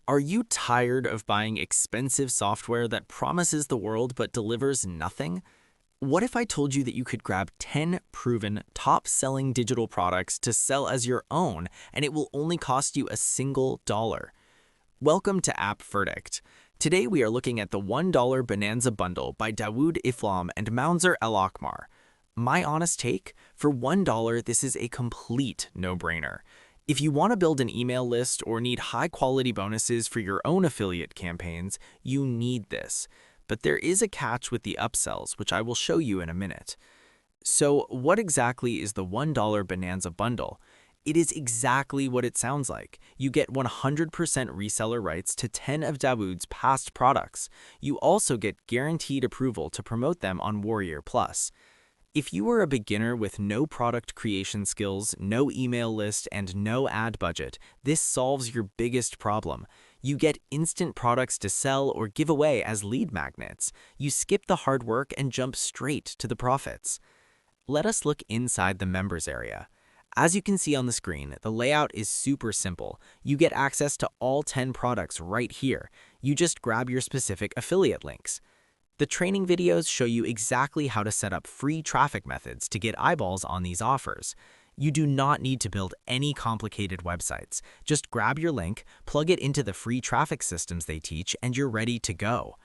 Are you tired of buying expensive software that promises the world but delivers nothing? What if I told you that you could grab 10 proven, top-selling digital products to sell as your own, and it will only cost you a single dollar? Welcome to App Verdict. Today we are looking at the $1 Bonanza bundle by Dawood Iflam and Mounzer El Akmar. My honest take, for $1, this is a complete no-brainer. If you want to build an email list or need high-quality bonuses for your own affiliate campaigns, you need this. But there is a catch with the upsells, which I will show you in a minute. So what exactly is the $1 Bonanza bundle? It is exactly what it sounds like. You get 100% reseller rights to 10 of Dawood's past products. You also get guaranteed approval to promote them on Warrior Plus. If you are a beginner with no product creation skills, no email list, and no ad budget, this solves your biggest problem. You get instant products to sell or give away as lead magnets. You skip the hard work and jump straight to the profits. Let us look inside the members area. As you can see on the screen, the layout is super simple. You get access to all 10 products right here. You just grab your specific affiliate links. The training videos show you exactly how to set up free traffic methods to get eyeballs on these offers. You do not need to build any complicated websites. Just grab your link, plug it into the free traffic systems they teach, and you're ready to go.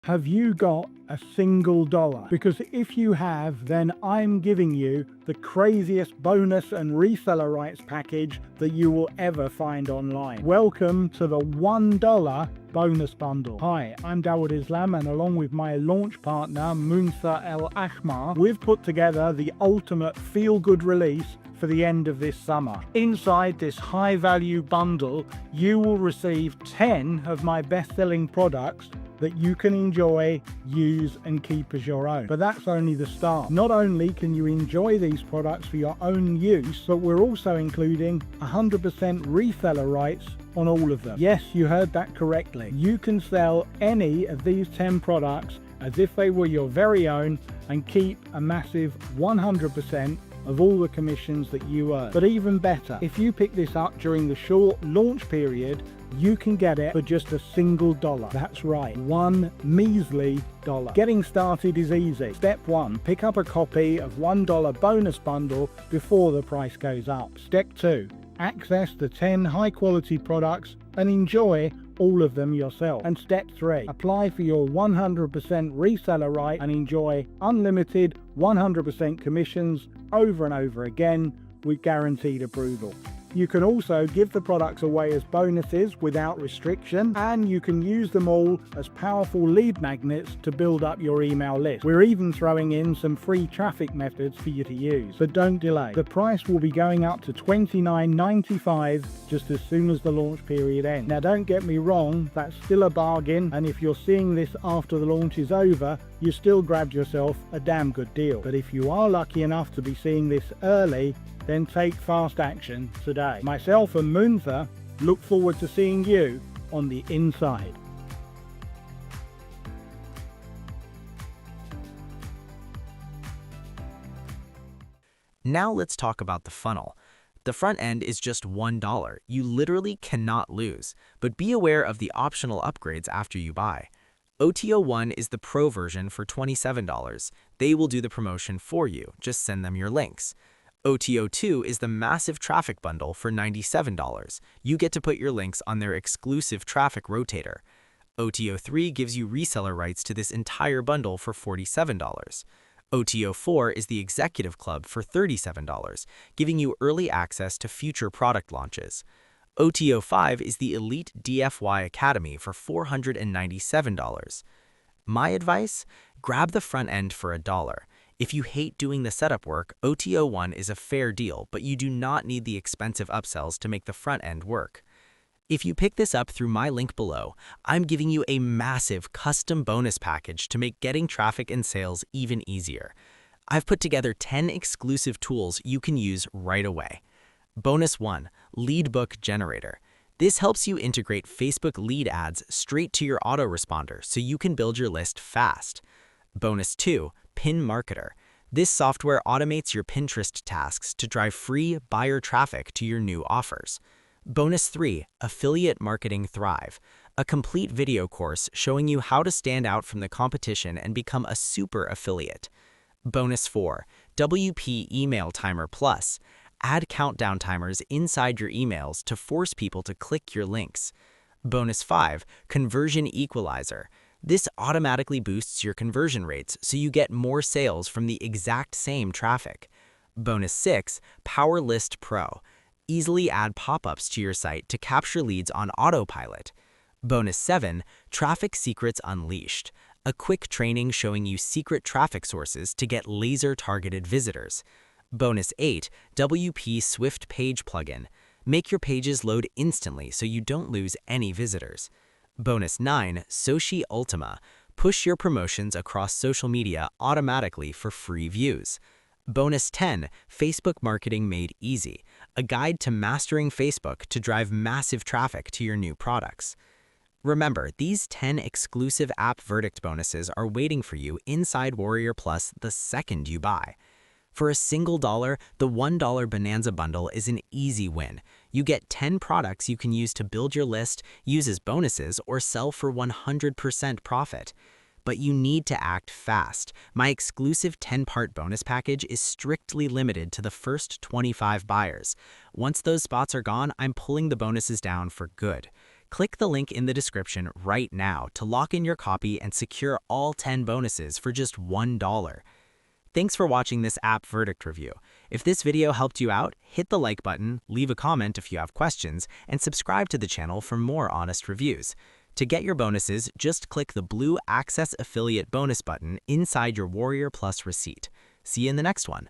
Have you got a single dollar? Because if you have, then I'm giving you the craziest bonus and reseller rights package that you will ever find online. Welcome to the $1 bonus bundle. Hi, I'm Dawood Islam, and along with my launch partner, Mounzer El Akmar, we've put together the ultimate feel-good release for the end of this summer. Inside this high-value bundle, you will receive 10 of my best-selling products that you can enjoy, use, and keep as your own. But that's only the start. Not only can you enjoy these products for your own use, but we're also including 100% reseller rights on all of them. Yes, you heard that correctly. You can sell any of these 10 products as if they were your very own and keep a massive 100% of all the commissions that you earn. But even better, if you pick this up during the short launch period, you can get it for just a single dollar. That's right, one measly dollar. Getting started is easy. Step 1, pick up a copy of $1 bonus bundle before the price goes up. Step 2, access the 10 high quality products and enjoy all of them yourself. And step 3, apply for your 100% reseller right and enjoy unlimited 100% commissions over and over again with guaranteed approval. You can also give the products away as bonuses without restriction, and you can use them all as powerful lead magnets to build up your email list. We're even throwing in some free traffic methods for you to use. But don't delay. The price will be going up to $29.95 just as soon as the launch period ends. Now don't get me wrong, that's still a bargain, and if you're seeing this after the launch is over, you still grabbed yourself a damn good deal. But if you are lucky enough to be seeing this early, then take fast action today. Myself and Mounzer look forward to seeing you on the inside. Now let's talk about the funnel. The front end is just $1. You literally cannot lose, but be aware of the optional upgrades after you buy. OTO1 is the pro version for $27. They will do the promotion for you, just send them your links. OTO2 is the massive traffic bundle for $97. You get to put your links on their exclusive traffic rotator. OTO3 gives you reseller rights to this entire bundle for $47. OTO4 is the executive club for $37, giving you early access to future product launches. OTO5 is the Elite DFY Academy for $497. My advice? Grab the front end for $1. If you hate doing the setup work, OTO1 is a fair deal, but you do not need the expensive upsells to make the front end work. If you pick this up through my link below, I'm giving you a massive custom bonus package to make getting traffic and sales even easier. I've put together 10 exclusive tools you can use right away. Bonus 1, Lead Book Generator. This helps you integrate Facebook lead ads straight to your autoresponder so you can build your list fast. Bonus 2, Pin Marketer. This software automates your Pinterest tasks to drive free buyer traffic to your new offers. Bonus 3, Affiliate Marketing Thrive, a complete video course showing you how to stand out from the competition and become a super affiliate. Bonus 4, WP Email Timer Plus. Add countdown timers inside your emails to force people to click your links. Bonus 5, Conversion Equalizer. This automatically boosts your conversion rates so you get more sales from the exact same traffic. Bonus 6, Power List Pro. Easily add pop-ups to your site to capture leads on autopilot. Bonus 7, Traffic Secrets Unleashed. A quick training showing you secret traffic sources to get laser-targeted visitors. Bonus 8, WP Swift Page Plugin. Make your pages load instantly so you don't lose any visitors. Bonus 9, Soci Ultima. Push your promotions across social media automatically for free views. Bonus 10, Facebook Marketing Made Easy. A guide to mastering Facebook to drive massive traffic to your new products. Remember, these 10 exclusive app verdict bonuses are waiting for you inside Warrior Plus the second you buy. For a single dollar, the $1 Bonanza bundle is an easy win. You get 10 products you can use to build your list, use as bonuses, or sell for 100% profit. But you need to act fast. My exclusive 10-part bonus package is strictly limited to the first 25 buyers. Once those spots are gone, I'm pulling the bonuses down for good. Click the link in the description right now to lock in your copy and secure all 10 bonuses for just $1. Thanks for watching this app verdict review. If this video helped you out, hit the like button, leave a comment if you have questions, and subscribe to the channel for more honest reviews. To get your bonuses, just click the blue Access Affiliate Bonus button inside your Warrior Plus receipt. See you in the next one.